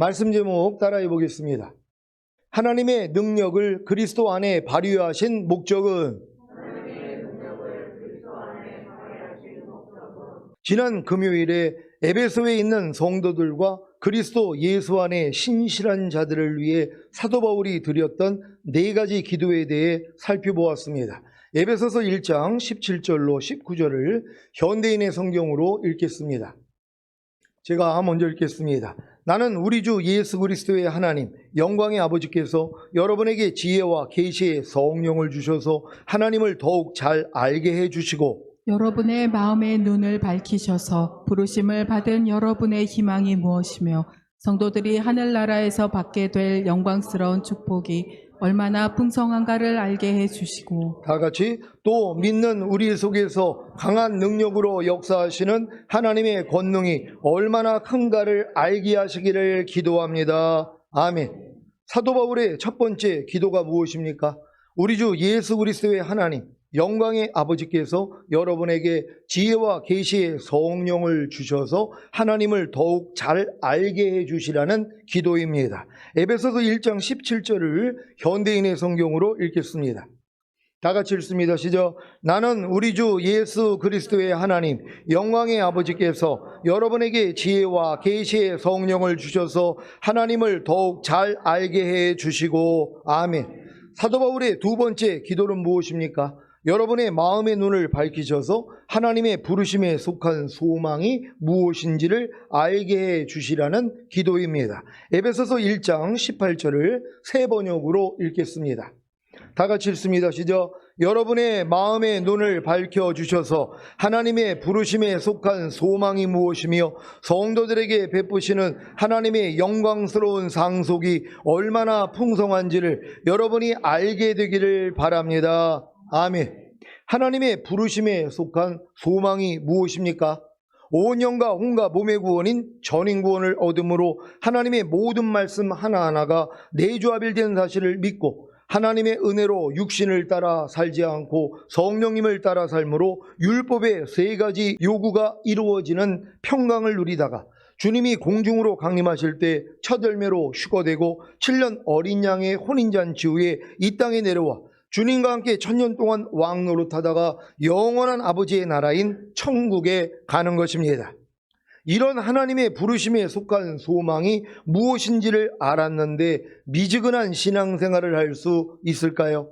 말씀 제목 따라해 보겠습니다. 하나님의 능력을 그리스도 안에 발휘하신 목적은 지난 금요일에 에베소에 있는 성도들과 그리스도 예수 안에 신실한 자들을 위해 사도 바울이 드렸던 4가지 기도에 대해 살펴보았습니다. 에베소서 1장 17절로 19절을 현대인의 성경으로 읽겠습니다. 제가 먼저 읽겠습니다. 나는 우리 주 예수 그리스도의 하나님 영광의 아버지께서 여러분에게 지혜와 계시의 성령을 주셔서 하나님을 더욱 잘 알게 해주시고 여러분의 마음의 눈을 밝히셔서 부르심을 받은 여러분의 희망이 무엇이며 성도들이 하늘나라에서 받게 될 영광스러운 축복이 얼마나 풍성한가를 알게 해주시고 다 같이 또 믿는 우리 속에서 강한 능력으로 역사하시는 하나님의 권능이 얼마나 큰가를 알게 하시기를 기도합니다. 아멘. 사도 바울의 첫 번째 기도가 무엇입니까? 우리 주 예수 그리스도의 하나님 영광의 아버지께서 여러분에게 지혜와 계시의 성령을 주셔서 하나님을 더욱 잘 알게 해주시라는 기도입니다. 에베소서 1장 17절을 현대인의 성경으로 읽겠습니다. 다 같이 읽습니다. 시작. 나는 우리 주 예수 그리스도의 하나님 영광의 아버지께서 여러분에게 지혜와 계시의 성령을 주셔서 하나님을 더욱 잘 알게 해주시고 아멘. 사도 바울의 두 번째 기도는 무엇입니까? 여러분의 마음의 눈을 밝히셔서 하나님의 부르심에 속한 소망이 무엇인지를 알게 해 주시라는 기도입니다. 에베소서 1장 18절을 새 번역으로 읽겠습니다. 다 같이 읽습니다. 시작. 여러분의 마음의 눈을 밝혀주셔서 하나님의 부르심에 속한 소망이 무엇이며 성도들에게 베푸시는 하나님의 영광스러운 상속이 얼마나 풍성한지를 여러분이 알게 되기를 바랍니다. 아멘. 하나님의 부르심에 속한 소망이 무엇입니까? 온 영과 혼과 몸의 구원인 전인구원을 얻음으로 하나님의 모든 말씀 하나하나가 내조합일된 사실을 믿고 하나님의 은혜로 육신을 따라 살지 않고 성령님을 따라 삶으로 율법의 3가지 요구가 이루어지는 평강을 누리다가 주님이 공중으로 강림하실 때 첫 열매로 휴거되고 7년 어린 양의 혼인잔치 후에 이 땅에 내려와 주님과 함께 1000년 동안 왕 노릇하다가 영원한 아버지의 나라인 천국에 가는 것입니다. 이런 하나님의 부르심에 속한 소망이 무엇인지를 알았는데 미지근한 신앙생활을 할 수 있을까요?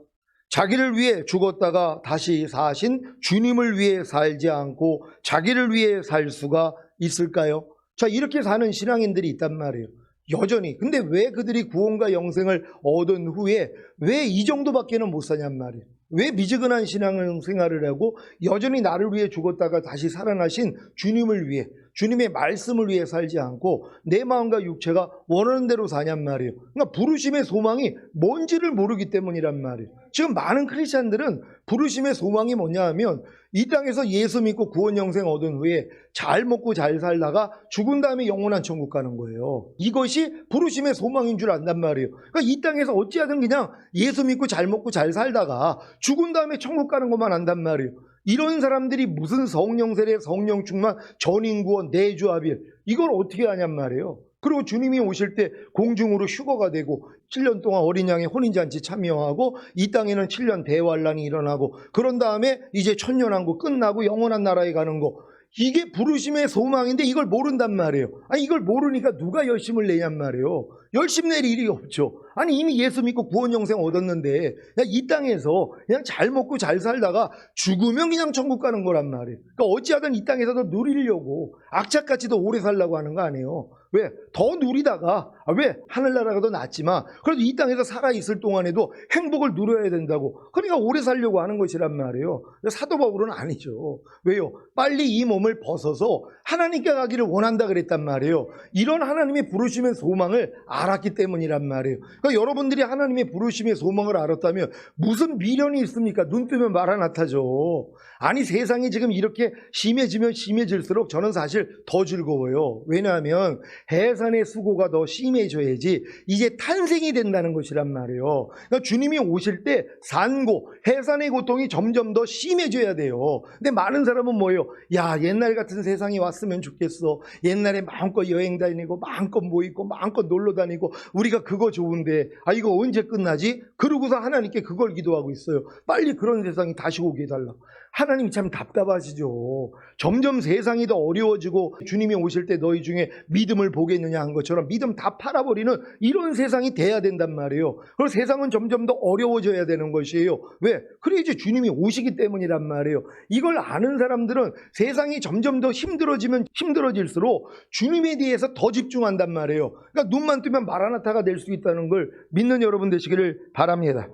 자기를 위해 죽었다가 다시 사신 주님을 위해 살지 않고 자기를 위해 살 수가 있을까요? 자, 이렇게 사는 신앙인들이 있단 말이에요. 여전히. 근데 왜 그들이 구원과 영생을 얻은 후에 왜 이 정도밖에는 못 사냔 말이에요. 왜 미지근한 신앙생활을 하고 여전히 나를 위해 죽었다가 다시 살아나신 주님을 위해 주님의 말씀을 위해 살지 않고 내 마음과 육체가 원하는 대로 사냔 말이에요. 그러니까 부르심의 소망이 뭔지를 모르기 때문이란 말이에요. 지금 많은 크리스찬들은 부르심의 소망이 뭐냐 하면 이 땅에서 예수 믿고 구원 영생 얻은 후에 잘 먹고 잘 살다가 죽은 다음에 영원한 천국 가는 거예요. 이것이 부르심의 소망인 줄 안단 말이에요. 그러니까 이 땅에서 어찌하든 그냥 예수 믿고 잘 먹고 잘 살다가 죽은 다음에 천국 가는 것만 안단 말이에요. 이런 사람들이 무슨 성령 세례, 성령 충만, 전인구원, 내주합일 이걸 어떻게 하냔 말이에요. 그리고 주님이 오실 때 공중으로 휴거가 되고 7년 동안 어린 양의 혼인잔치 참여하고 이 땅에는 7년 대환란이 일어나고 그런 다음에 이제 천년왕국 끝나고 영원한 나라에 가는 거 이게 부르심의 소망인데 이걸 모른단 말이에요. 아니 이걸 모르니까 누가 열심을 내냔 말이에요. 열심 낼 일이 없죠. 아니 이미 예수 믿고 구원 영생 얻었는데 그냥 이 땅에서 그냥 잘 먹고 잘 살다가 죽으면 그냥 천국 가는 거란 말이에요. 그러니까 어찌하든 이 땅에서도 누리려고 악착같이도 오래 살려고 하는 거 아니에요. 왜? 더 누리다가 왜? 하늘나라가 더 낫지만 그래도 이 땅에서 살아있을 동안에도 행복을 누려야 된다고 그러니까 오래 살려고 하는 것이란 말이에요. 사도 바울은 아니죠. 왜요? 빨리 이 몸을 벗어서 하나님께 가기를 원한다 그랬단 말이에요. 이런 하나님의 부르심의 소망을 알았기 때문이란 말이에요. 그러니까 여러분들이 하나님의 부르심의 소망을 알았다면 무슨 미련이 있습니까? 눈 뜨면 말 하나 타죠. 아니, 세상이 지금 이렇게 심해지면 심해질수록 저는 사실 더 즐거워요. 왜냐하면 해산의 수고가 더 심해져야지 이제 탄생이 된다는 것이란 말이에요. 그러니까 주님이 오실 때 산고, 해산의 고통이 점점 더 심해져야 돼요. 근데 많은 사람은 뭐예요? 야, 옛날 같은 세상이 왔으면 좋겠어. 옛날에 마음껏 여행 다니고 마음껏 모이고 마음껏 놀러 다니고 우리가 그거 좋은데 이거 언제 끝나지? 그러고서 하나님께 그걸 기도하고 있어요. 빨리 그런 세상이 다시 오게 해달라고. 하나님이 참 답답하시죠. 점점 세상이 더 어려워지고 주님이 오실 때 너희 중에 믿음을 보겠느냐 한 것처럼 믿음 다 팔아버리는 이런 세상이 돼야 된단 말이에요. 그리고 세상은 점점 더 어려워져야 되는 것이에요. 왜? 그래야지 주님이 오시기 때문이란 말이에요. 이걸 아는 사람들은 세상이 점점 더 힘들어지면 힘들어질수록 주님에 대해서 더 집중한단 말이에요. 그러니까 눈만 뜨면 마라나타가 될 수 있다는 걸 믿는 여러분 되시기를 바랍니다.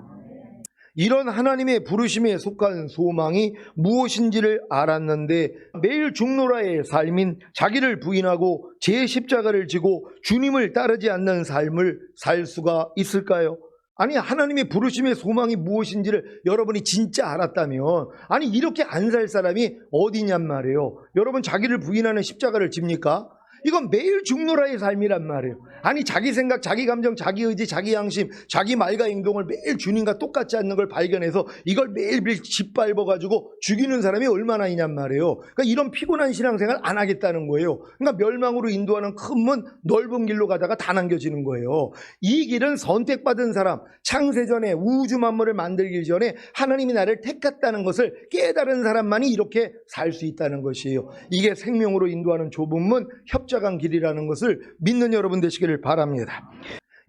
이런 하나님의 부르심에 속한 소망이 무엇인지를 알았는데 매일 죽노라의 삶인 자기를 부인하고 제 십자가를 지고 주님을 따르지 않는 삶을 살 수가 있을까요? 아니, 하나님의 부르심의 소망이 무엇인지를 여러분이 진짜 알았다면 이렇게 안 살 사람이 어디냔 말이에요. 여러분, 자기를 부인하는 십자가를 집니까? 이건 매일 죽노라의 삶이란 말이에요. 아니, 자기 생각, 자기 감정, 자기 의지, 자기 양심, 자기 말과 행동을 매일 주님과 똑같지 않는 걸 발견해서 이걸 매일매일 짓밟아가지고 죽이는 사람이 얼마나 있냔 말이에요. 그러니까 이런 피곤한 신앙생활 안 하겠다는 거예요. 그러니까 멸망으로 인도하는 큰 문, 넓은 길로 가다가 다 남겨지는 거예요. 이 길은 선택받은 사람, 창세전에 우주 만물을 만들기 전에 하나님이 나를 택했다는 것을 깨달은 사람만이 이렇게 살 수 있다는 것이에요. 이게 생명으로 인도하는 좁은 문, 협착한 길이라는 것을 믿는 여러분 되시기를 바랍니다.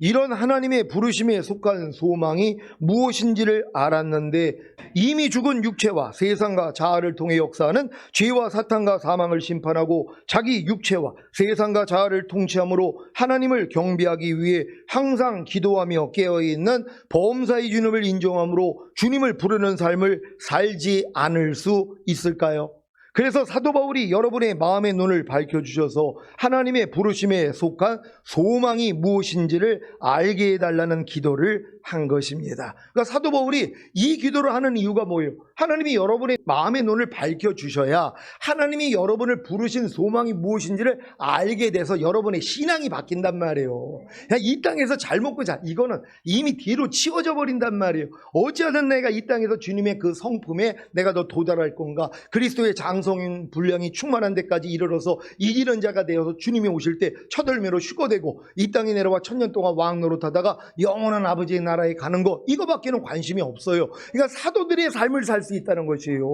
이런 하나님의 부르심에 속한 소망이 무엇인지를 알았는데 이미 죽은 육체와 세상과 자아를 통해 역사하는 죄와 사탄과 사망을 심판하고 자기 육체와 세상과 자아를 통치함으로 하나님을 경배하기 위해 항상 기도하며 깨어있는 범사의 주님을 인정함으로 주님을 부르는 삶을 살지 않을 수 있을까요? 그래서 사도 바울이 여러분의 마음의 눈을 밝혀주셔서 하나님의 부르심에 속한 소망이 무엇인지를 알게 해달라는 기도를 한 것입니다. 그러니까 사도 바울이 이 기도를 하는 이유가 뭐예요? 하나님이 여러분의 마음의 눈을 밝혀주셔야 하나님이 여러분을 부르신 소망이 무엇인지를 알게 돼서 여러분의 신앙이 바뀐단 말이에요. 그냥 이 땅에서 잘 먹고 자, 이거는 이미 뒤로 치워져 버린단 말이에요. 어찌하든 내가 이 땅에서 주님의 그 성품에 내가 더 도달할 건가? 그리스도의 장성인 분량이 충만한 데까지 이르러서 이기는 자가 되어서 주님이 오실 때 첫 열매로 휴거되고 이 땅에 내려와 1000년 동안 왕 노릇하다가 영원한 아버지의 나라에 가는 거, 이거밖에는 관심이 없어요. 그러니까 사도들의 삶을 살 수 있다는 것이에요.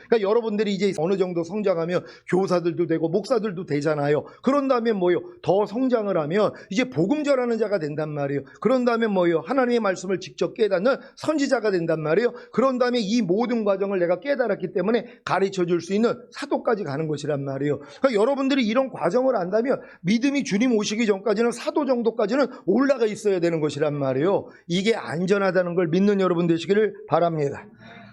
그러니까 여러분들이 이제 어느 정도 성장하면 교사들도 되고 목사들도 되잖아요. 그런 다음에 뭐요? 더 성장을 하면 이제 복음 전하는 자가 된단 말이에요. 그런 다음에 뭐요? 하나님의 말씀을 직접 깨닫는 선지자가 된단 말이에요. 그런 다음에 이 모든 과정을 내가 깨달았기 때문에 가르쳐 줄 수 있는 사도까지 가는 것이란 말이에요. 그러니까 여러분들이 이런 과정을 안다면 믿음이 주님 오시기 전까지는 사도 정도까지는 올라가 있어야 되는 것이란 말이에요. 이게 안전하다는 걸 믿는 여러분 되시기를 바랍니다.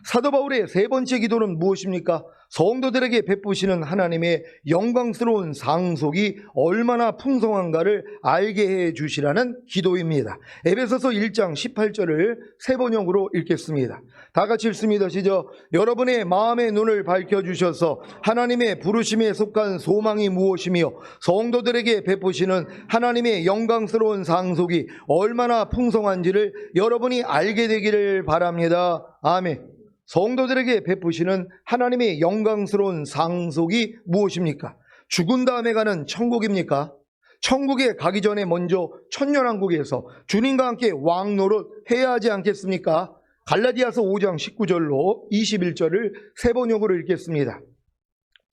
사도 바울의 세 번째 기도는 무엇입니까? 성도들에게 베푸시는 하나님의 영광스러운 상속이 얼마나 풍성한가를 알게 해 주시라는 기도입니다. 에베소서 1장 18절을 세 번역으로 읽겠습니다. 다 같이 읽습니다. 시작. 여러분의 마음의 눈을 밝혀주셔서 하나님의 부르심에 속한 소망이 무엇이며 성도들에게 베푸시는 하나님의 영광스러운 상속이 얼마나 풍성한지를 여러분이 알게 되기를 바랍니다. 아멘. 성도들에게 베푸시는 하나님의 영광스러운 상속이 무엇입니까? 죽은 다음에 가는 천국입니까? 천국에 가기 전에 먼저 천년왕국에서 주님과 함께 왕노릇 해야 하지 않겠습니까? 갈라디아서 5장 19절로 21절을 세 번역으로 읽겠습니다.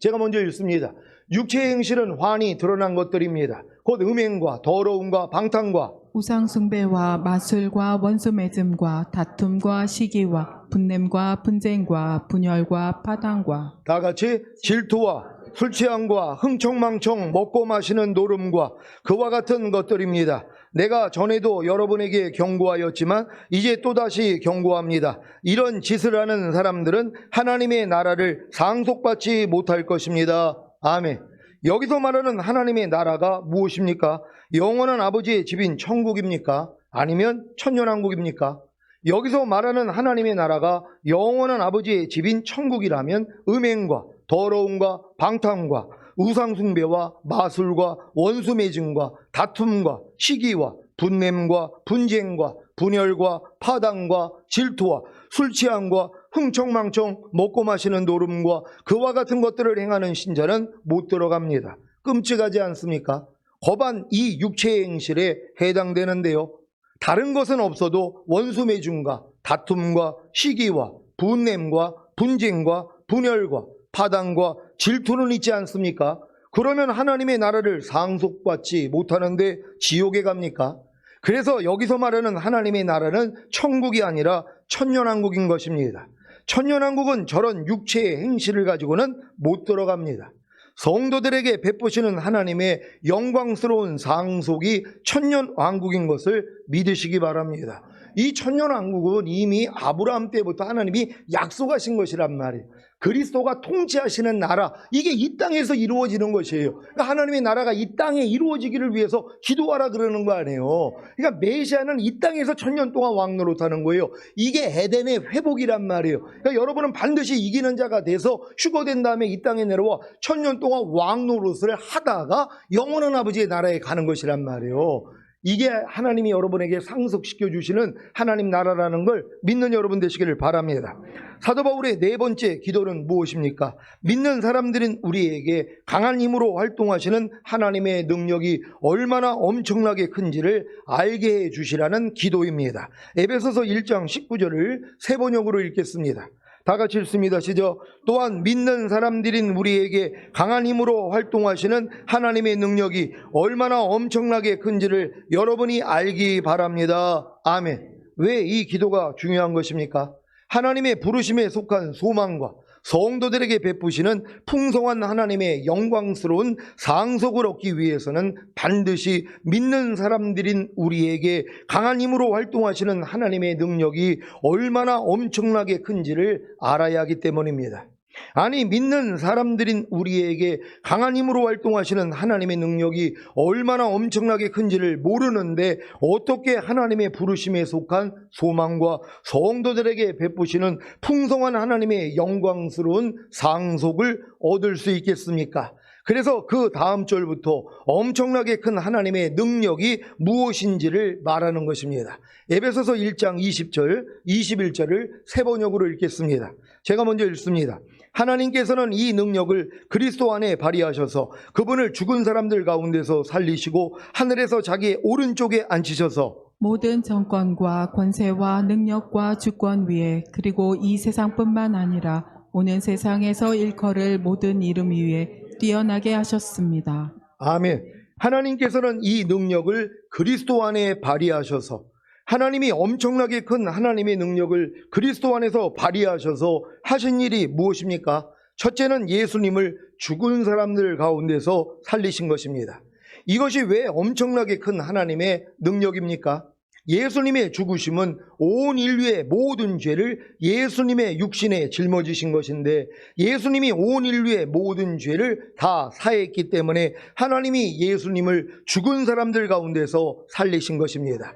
제가 먼저 읽습니다. 육체의 행실은 환히 드러난 것들입니다. 곧 음행과 더러움과 방탕과 우상숭배와 마술과 원수맺음과 다툼과 시기와 분냄과 분쟁과 분열과 파당과 다 같이 질투와 술취함과 흥청망청 먹고 마시는 노름과 그와 같은 것들입니다. 내가 전에도 여러분에게 경고하였지만 이제 또다시 경고합니다. 이런 짓을 하는 사람들은 하나님의 나라를 상속받지 못할 것입니다. 아멘. 여기서 말하는 하나님의 나라가 무엇입니까? 영원한 아버지의 집인 천국입니까? 아니면 천년왕국입니까? 여기서 말하는 하나님의 나라가 영원한 아버지의 집인 천국이라면 음행과 더러움과 방탕과 우상숭배와 마술과 원수매증과 다툼과 시기와 분냄과 분쟁과 분열과 파당과 질투와 술취함과 흥청망청 먹고 마시는 노름과 그와 같은 것들을 행하는 신자는 못 들어갑니다. 끔찍하지 않습니까? 거반 이 육체의 행실에 해당되는데요. 다른 것은 없어도 원수매증과 다툼과 시기와 분냄과 분쟁과 분열과 파당과 질투는 있지 않습니까? 그러면 하나님의 나라를 상속받지 못하는데 지옥에 갑니까? 그래서 여기서 말하는 하나님의 나라는 천국이 아니라 천년왕국인 것입니다. 천년왕국은 저런 육체의 행실을 가지고는 못 들어갑니다. 성도들에게 베푸시는 하나님의 영광스러운 상속이 천년왕국인 것을 믿으시기 바랍니다. 이 천년왕국은 이미 아브라함 때부터 하나님이 약속하신 것이란 말이에요. 그리스도가 통치하시는 나라, 이게 이 땅에서 이루어지는 것이에요. 그러니까 하나님의 나라가 이 땅에 이루어지기를 위해서 기도하라 그러는 거 아니에요. 그러니까 메시아는 이 땅에서 천년 동안 왕노릇하는 거예요. 이게 에덴의 회복이란 말이에요. 그러니까 여러분은 반드시 이기는 자가 돼서 휴거된 다음에 이 땅에 내려와 천년 동안 왕노릇을 하다가 영원한 아버지의 나라에 가는 것이란 말이에요. 이게 하나님이 여러분에게 상속시켜 주시는 하나님 나라라는 걸 믿는 여러분 되시기를 바랍니다. 사도 바울의 네 번째 기도는 무엇입니까? 믿는 사람들인 우리에게 강한 힘으로 활동하시는 하나님의 능력이 얼마나 엄청나게 큰지를 알게 해 주시라는 기도입니다. 에베소서 1장 19절을 세 번역으로 읽겠습니다. 다 같이 읽습니다. 시작. 또한 믿는 사람들인 우리에게 강한 힘으로 활동하시는 하나님의 능력이 얼마나 엄청나게 큰지를 여러분이 알기 바랍니다. 아멘. 왜 이 기도가 중요한 것입니까? 하나님의 부르심에 속한 소망과 성도들에게 베푸시는 풍성한 하나님의 영광스러운 상속을 얻기 위해서는 반드시 믿는 사람들인 우리에게 강한 힘으로 활동하시는 하나님의 능력이 얼마나 엄청나게 큰지를 알아야 하기 때문입니다. 아니, 믿는 사람들인 우리에게 강한 힘으로 활동하시는 하나님의 능력이 얼마나 엄청나게 큰지를 모르는데 어떻게 하나님의 부르심에 속한 소망과 성도들에게 베푸시는 풍성한 하나님의 영광스러운 상속을 얻을 수 있겠습니까? 그래서 그 다음 절부터 엄청나게 큰 하나님의 능력이 무엇인지를 말하는 것입니다. 에베소서 1장 20절, 21절을 세 번역으로 읽겠습니다. 제가 먼저 읽습니다. 하나님께서는 이 능력을 그리스도 안에 발휘하셔서 그분을 죽은 사람들 가운데서 살리시고 하늘에서 자기의 오른쪽에 앉히셔서 모든 정권과 권세와 능력과 주권 위에 그리고 이 세상뿐만 아니라 오는 세상에서 일컬을 모든 이름 위에 뛰어나게 하셨습니다. 아멘. 하나님께서는 이 능력을 그리스도 안에 발휘하셔서 하나님이 엄청나게 큰 하나님의 능력을 그리스도 안에서 발휘하셔서 하신 일이 무엇입니까? 첫째는 예수님을 죽은 사람들 가운데서 살리신 것입니다. 이것이 왜 엄청나게 큰 하나님의 능력입니까? 예수님의 죽으심은 온 인류의 모든 죄를 예수님의 육신에 짊어지신 것인데 예수님이 온 인류의 모든 죄를 다 사했기 때문에 하나님이 예수님을 죽은 사람들 가운데서 살리신 것입니다.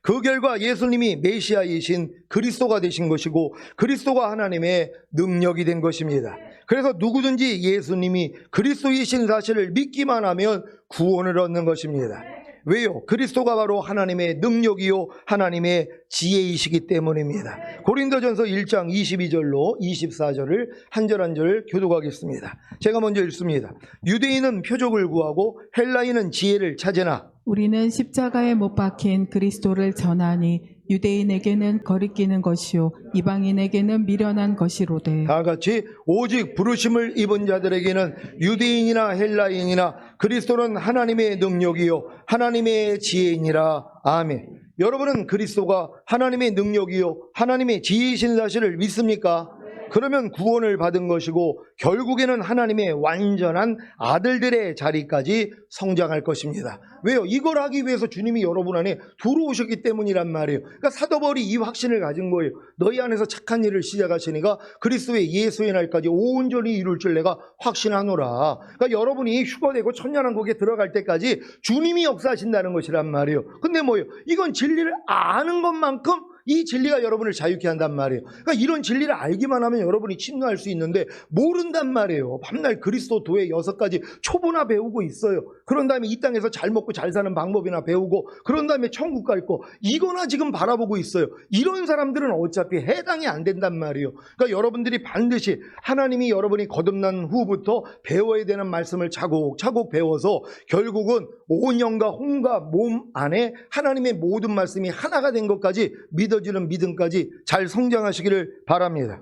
그 결과 예수님이 메시아이신 그리스도가 되신 것이고 그리스도가 하나님의 능력이 된 것입니다. 그래서 누구든지 예수님이 그리스도이신 사실을 믿기만 하면 구원을 얻는 것입니다. 왜요? 그리스도가 바로 하나님의 능력이요 하나님의 지혜이시기 때문입니다. 고린도전서 1장 22절로 24절을 한 절 한 절 교독하겠습니다. 제가 먼저 읽습니다. 유대인은 표적을 구하고 헬라인은 지혜를 찾으나 우리는 십자가에 못 박힌 그리스도를 전하니 유대인에게는 거리끼는 것이요 이방인에게는 미련한 것이로되 다 같이 오직 부르심을 입은 자들에게는 유대인이나 헬라인이나 그리스도는 하나님의 능력이요 하나님의 지혜이니라. 아멘. 여러분은 그리스도가 하나님의 능력이요 하나님의 지혜이신 사실을 믿습니까? 그러면 구원을 받은 것이고 결국에는 하나님의 완전한 아들들의 자리까지 성장할 것입니다. 왜요? 이걸 하기 위해서 주님이 여러분 안에 들어오셨기 때문이란 말이에요. 그러니까 사도 바울이 이 확신을 가진 거예요. 너희 안에서 착한 일을 시작하시니까 그리스도의 예수의 날까지 온전히 이룰 줄 내가 확신하노라. 그러니까 여러분이 휴거되고 천년왕국에 들어갈 때까지 주님이 역사하신다는 것이란 말이에요. 근데 뭐예요? 이건 진리를 아는 것만큼 이 진리가 여러분을 자유케 한단 말이에요. 그러니까 이런 진리를 알기만 하면 여러분이 침노할 수 있는데 모른단 말이에요. 밤날 그리스도 도의 6가지 초보나 배우고 있어요. 그런 다음에 이 땅에서 잘 먹고 잘 사는 방법이나 배우고 그런 다음에 천국 갈 거 이거나 지금 바라보고 있어요. 이런 사람들은 어차피 해당이 안 된단 말이에요. 그러니까 여러분들이 반드시 하나님이 여러분이 거듭난 후부터 배워야 되는 말씀을 차곡차곡 배워서 결국은 온 영과 혼과 몸 안에 하나님의 모든 말씀이 하나가 된 것까지 믿어지는 믿음까지 잘 성장하시기를 바랍니다.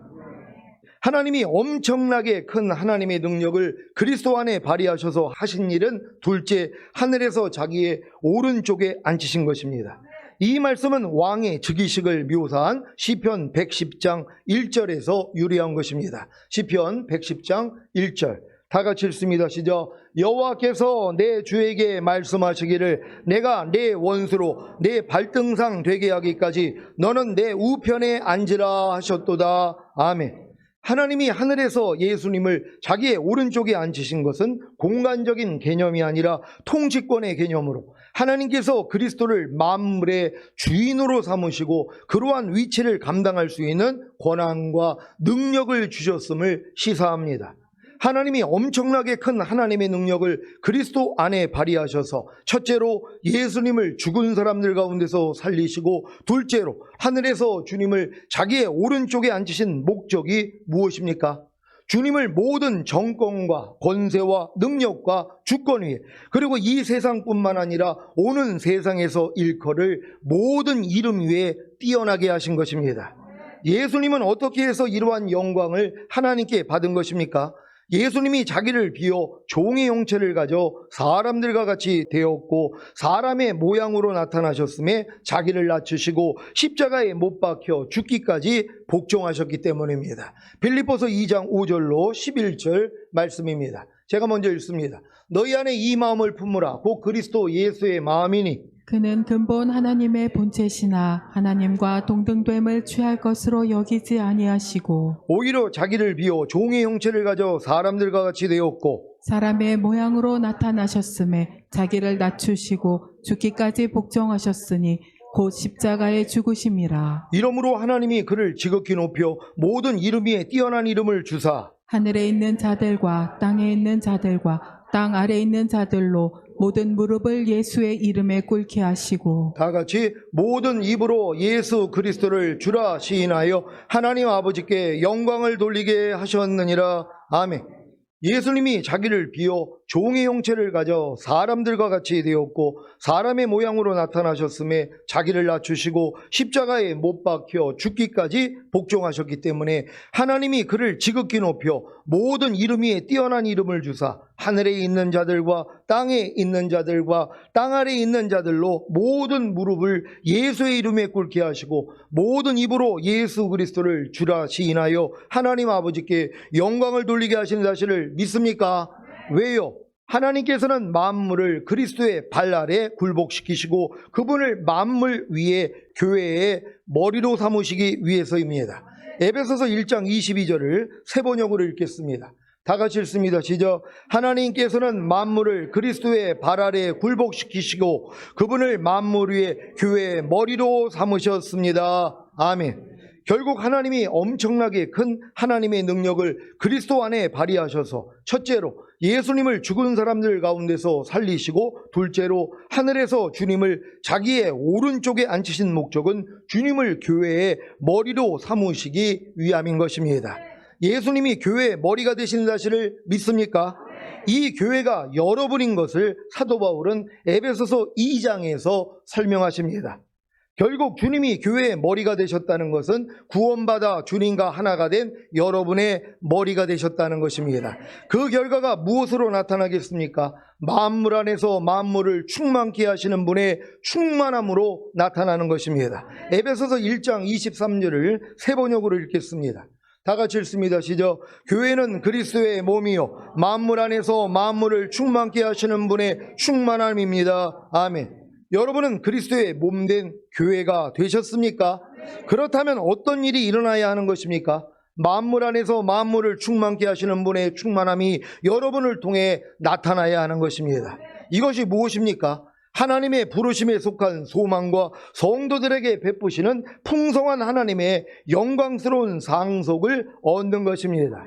하나님이 엄청나게 큰 하나님의 능력을 그리스도 안에 발휘하셔서 하신 일은 둘째, 하늘에서 자기의 오른쪽에 앉히신 것입니다. 이 말씀은 왕의 즉위식을 묘사한 시편 110장 1절에서 유래한 것입니다. 시편 110장 1절 다 같이 읽습니다. 시작. 여호와께서 내 주에게 말씀하시기를 내가 내 원수로 내 발등상 되게 하기까지 너는 내 우편에 앉으라 하셨도다. 아멘. 하나님이 하늘에서 예수님을 자기의 오른쪽에 앉히신 것은 공간적인 개념이 아니라 통치권의 개념으로 하나님께서 그리스도를 만물의 주인으로 삼으시고 그러한 위치를 감당할 수 있는 권한과 능력을 주셨음을 시사합니다. 하나님이 엄청나게 큰 하나님의 능력을 그리스도 안에 발휘하셔서 첫째로 예수님을 죽은 사람들 가운데서 살리시고 둘째로 하늘에서 주님을 자기의 오른쪽에 앉히신 목적이 무엇입니까? 주님을 모든 정권과 권세와 능력과 주권 위에 그리고 이 세상뿐만 아니라 오는 세상에서 일컬을 모든 이름 위에 뛰어나게 하신 것입니다. 예수님은 어떻게 해서 이러한 영광을 하나님께 받은 것입니까? 예수님이 자기를 비워 종의 형체를 가져 사람들과 같이 되었고 사람의 모양으로 나타나셨음에 자기를 낮추시고 십자가에 못 박혀 죽기까지 복종하셨기 때문입니다. 빌립보서 2장 5절로 11절 말씀입니다. 제가 먼저 읽습니다. 너희 안에 이 마음을 품으라. 곧 그리스도 예수의 마음이니 그는 근본 하나님의 본체시나 하나님과 동등됨을 취할 것으로 여기지 아니하시고 오히려 자기를 비워 종의 형체를 가져 사람들과 같이 되었고 사람의 모양으로 나타나셨음에 자기를 낮추시고 죽기까지 복종하셨으니 곧 십자가에 죽으심이라. 이러므로 하나님이 그를 지극히 높여 모든 이름 위에 뛰어난 이름을 주사 하늘에 있는 자들과 땅에 있는 자들과 땅 아래 있는 자들로 모든 무릎을 예수의 이름에 꿇게 하시고 다 같이 모든 입으로 예수 그리스도를 주라 시인하여 하나님 아버지께 영광을 돌리게 하셨느니라. 아멘. 예수님이 자기를 비워 종의 형체를 가져 사람들과 같이 되었고 사람의 모양으로 나타나셨음에 자기를 낮추시고 십자가에 못 박혀 죽기까지 복종하셨기 때문에 하나님이 그를 지극히 높여 모든 이름 위에 뛰어난 이름을 주사 하늘에 있는 자들과 땅에 있는 자들과 땅 아래에 있는 자들로 모든 무릎을 예수의 이름에 꿇게 하시고 모든 입으로 예수 그리스도를 주라 시인하여 하나님 아버지께 영광을 돌리게 하시는 사실을 믿습니까? 왜요? 하나님께서는 만물을 그리스도의 발 아래 굴복시키시고 그분을 만물 위에 교회의 머리로 삼으시기 위해서입니다. 에베소서 1장 22절을 세 번역으로 읽겠습니다. 다 같이 읽습니다. 시작. 하나님께서는 만물을 그리스도의 발 아래 굴복시키시고 그분을 만물 위에 교회의 머리로 삼으셨습니다. 아멘. 결국 하나님이 엄청나게 큰 하나님의 능력을 그리스도 안에 발휘하셔서 첫째로 예수님을 죽은 사람들 가운데서 살리시고 둘째로 하늘에서 주님을 자기의 오른쪽에 앉히신 목적은 주님을 교회의 머리로 삼으시기 위함인 것입니다. 예수님이 교회의 머리가 되시는 사실을 믿습니까? 이 교회가 여러분인 것을 사도 바울은 에베소서 2장에서 설명하십니다. 결국 주님이 교회의 머리가 되셨다는 것은 구원받아 주님과 하나가 된 여러분의 머리가 되셨다는 것입니다. 그 결과가 무엇으로 나타나겠습니까? 만물 안에서 만물을 충만케 하시는 분의 충만함으로 나타나는 것입니다. 에베소서 1장 23절을 세 번역으로 읽겠습니다. 다 같이 읽습니다. 시작. 교회는 그리스도의 몸이요 만물 안에서 만물을 충만케 하시는 분의 충만함입니다. 아멘. 여러분은 그리스도의 몸된 교회가 되셨습니까? 그렇다면 어떤 일이 일어나야 하는 것입니까? 만물 안에서 만물을 충만케 하시는 분의 충만함이 여러분을 통해 나타나야 하는 것입니다. 이것이 무엇입니까? 하나님의 부르심에 속한 소망과 성도들에게 베푸시는 풍성한 하나님의 영광스러운 상속을 얻는 것입니다.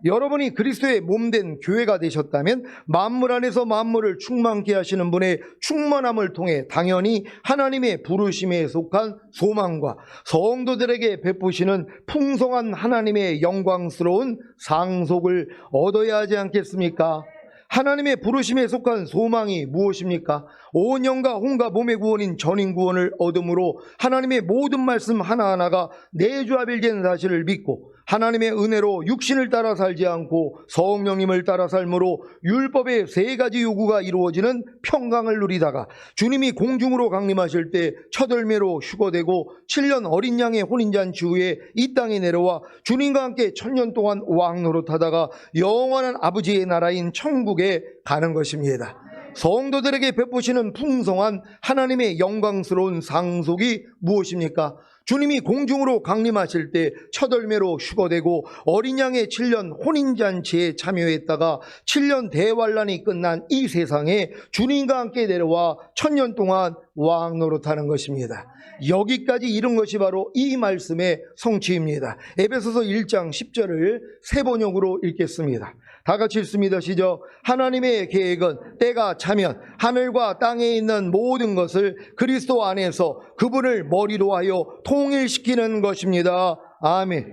여러분이 그리스도의 몸된 교회가 되셨다면 만물 안에서 만물을 충만케 하시는 분의 충만함을 통해 당연히 하나님의 부르심에 속한 소망과 성도들에게 베푸시는 풍성한 하나님의 영광스러운 상속을 얻어야 하지 않겠습니까? 하나님의 부르심에 속한 소망이 무엇입니까? 온 영과 혼과 몸의 구원인 전인 구원을 얻음으로 하나님의 모든 말씀 하나하나가 내주합일된 사실을 믿고 하나님의 은혜로 육신을 따라 살지 않고 성령님을 따라 삶으로 율법의 세 가지 요구가 이루어지는 평강을 누리다가 주님이 공중으로 강림하실 때 첫 열매로 휴거되고 7년 어린 양의 혼인잔치 후에 이 땅에 내려와 주님과 함께 1000년 동안 왕노릇하다가 영원한 아버지의 나라인 천국에 가는 것입니다. 성도들에게 베푸시는 풍성한 하나님의 영광스러운 상속이 무엇입니까? 주님이 공중으로 강림하실 때 첫 열매로 휴거되고 어린 양의 7년 혼인잔치에 참여했다가 7년 대환란이 끝난 이 세상에 주님과 함께 내려와 1000년 동안 왕노릇하는 것입니다. 여기까지 이른 것이 바로 이 말씀의 성취입니다. 에베소서 1장 10절을 세 번역으로 읽겠습니다. 다 같이 읽습니다. 시작. 하나님의 계획은 때가 차면 하늘과 땅에 있는 모든 것을 그리스도 안에서 그분을 머리로 하여 통일시키는 것입니다. 아멘.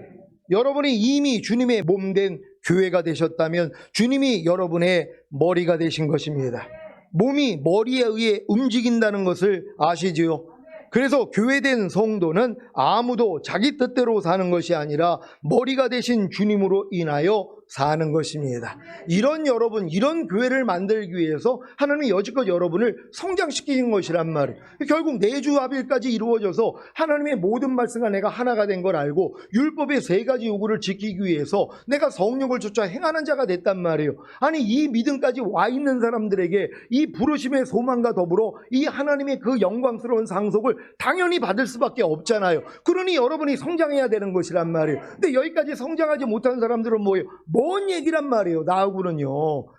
여러분이 이미 주님의 몸된 교회가 되셨다면 주님이 여러분의 머리가 되신 것입니다. 몸이 머리에 의해 움직인다는 것을 아시지요? 그래서 교회된 성도는 아무도 자기 뜻대로 사는 것이 아니라 머리가 되신 주님으로 인하여 사는 것입니다. 이런 여러분, 이런 교회를 만들기 위해서 하나님이 여지껏 여러분을 성장시키신 것이란 말이에요. 결국 내주합일까지 이루어져서 하나님의 모든 말씀과 내가 하나가 된 걸 알고 율법의 세 가지 요구를 지키기 위해서 내가 성령을 쫓아 행하는 자가 됐단 말이에요. 아니 이 믿음까지 와 있는 사람들에게 이 부르심의 소망과 더불어 이 하나님의 그 영광스러운 상속을 당연히 받을 수밖에 없잖아요. 그러니 여러분이 성장해야 되는 것이란 말이에요. 근데 여기까지 성장하지 못한 사람들은 뭐예요? 뭔 얘기란 말이에요. 나하고는요.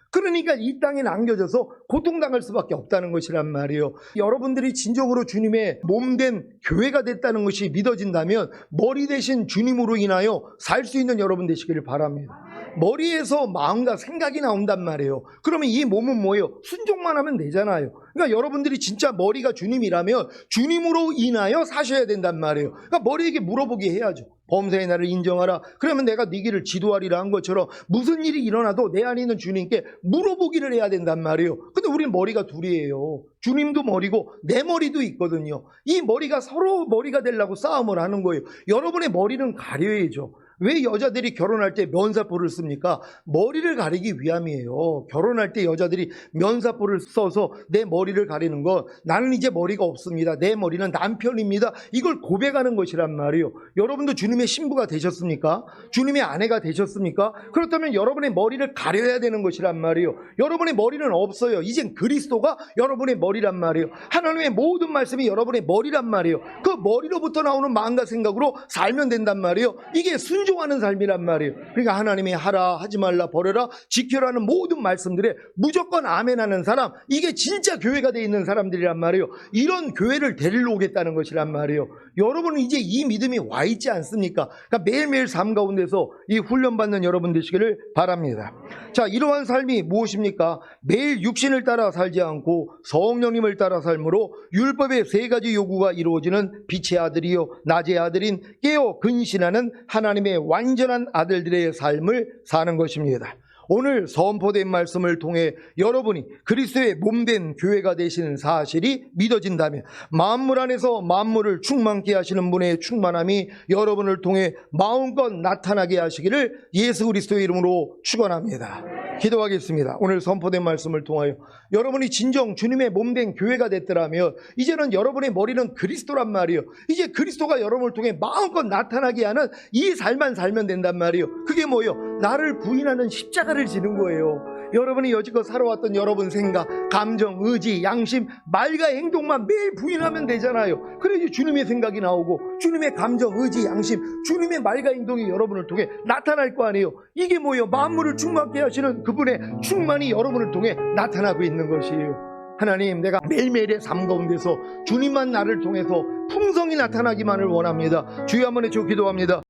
그러니까 이 땅에 남겨져서 고통당할 수밖에 없다는 것이란 말이에요. 여러분들이 진정으로 주님의 몸된 교회가 됐다는 것이 믿어진다면 머리 대신 주님으로 인하여 살 수 있는 여러분 되시기를 바랍니다. 머리에서 마음과 생각이 나온단 말이에요. 그러면 이 몸은 뭐예요? 순종만 하면 되잖아요. 그러니까 여러분들이 진짜 머리가 주님이라면 주님으로 인하여 사셔야 된단 말이에요. 그러니까 머리에게 물어보게 해야죠. 범사의 나를 인정하라. 그러면 내가 네 길을 지도하리라 한 것처럼 무슨 일이 일어나도 내 안에 있는 주님께 물어보기를 해야 된단 말이에요. 근데 우리는 머리가 둘이에요. 주님도 머리고 내 머리도 있거든요. 이 머리가 서로 머리가 되려고 싸움을 하는 거예요. 여러분의 머리는 가려야죠. 왜 여자들이 결혼할 때 면사포를 씁니까? 머리를 가리기 위함이에요. 결혼할 때 여자들이 면사포를 써서 내 머리를 가리는 건 나는 이제 머리가 없습니다. 내 머리는 남편입니다. 이걸 고백하는 것이란 말이에요. 여러분도 주님의 신부가 되셨습니까? 주님의 아내가 되셨습니까? 그렇다면 여러분의 머리를 가려야 되는 것이란 말이에요. 여러분의 머리는 없어요. 이젠 그리스도가 여러분의 머리란 말이에요. 하나님의 모든 말씀이 여러분의 머리란 말이에요. 그 머리로부터 나오는 마음과 생각으로 살면 된단 말이에요. 이게 순종하는 삶이란 말이에요. 그러니까 하나님이 하라, 하지 말라, 버려라, 지켜라는 모든 말씀들에 무조건 아멘하는 사람, 이게 진짜 교회가 돼 있는 사람들이란 말이에요. 이런 교회를 데리러 오겠다는 것이란 말이에요. 여러분은 이제 이 믿음이 와 있지 않습니까? 그러니까 매일매일 삶 가운데서 이 훈련받는 여러분 되시기를 바랍니다. 자, 이러한 삶이 무엇입니까? 매일 육신을 따라 살지 않고 성령님을 따라 삶으로 율법의 세 가지 요구가 이루어지는 빛의 아들이요 낮의 아들인 깨어 근신하는 하나님의 완전한 아들들의 삶을 사는 것입니다. 오늘 선포된 말씀을 통해 여러분이 그리스도의 몸된 교회가 되시는 사실이 믿어진다면 만물 안에서 만물을 충만케 하시는 분의 충만함이 여러분을 통해 마음껏 나타나게 하시기를 예수 그리스도의 이름으로 축원합니다. 기도하겠습니다. 오늘 선포된 말씀을 통하여 여러분이 진정 주님의 몸된 교회가 됐더라면 이제는 여러분의 머리는 그리스도란 말이에요. 이제 그리스도가 여러분을 통해 마음껏 나타나게 하는 이 삶만 살면 된단 말이에요. 그게 뭐예요? 나를 부인하는 십자가를 지는 거예요. 여러분이 여지껏 살아왔던 여러분 생각, 감정, 의지, 양심, 말과 행동만 매일 부인하면 되잖아요. 그래야지 주님의 생각이 나오고 주님의 감정, 의지, 양심, 주님의 말과 행동이 여러분을 통해 나타날 거 아니에요. 이게 뭐예요? 만물을 충만케 하시는 그분의 충만이 여러분을 통해 나타나고 있는 것이에요. 하나님, 내가 매일매일의 삶 가운데서 주님만 나를 통해서 풍성이 나타나기만을 원합니다. 주여 한번 해주고 기도합니다.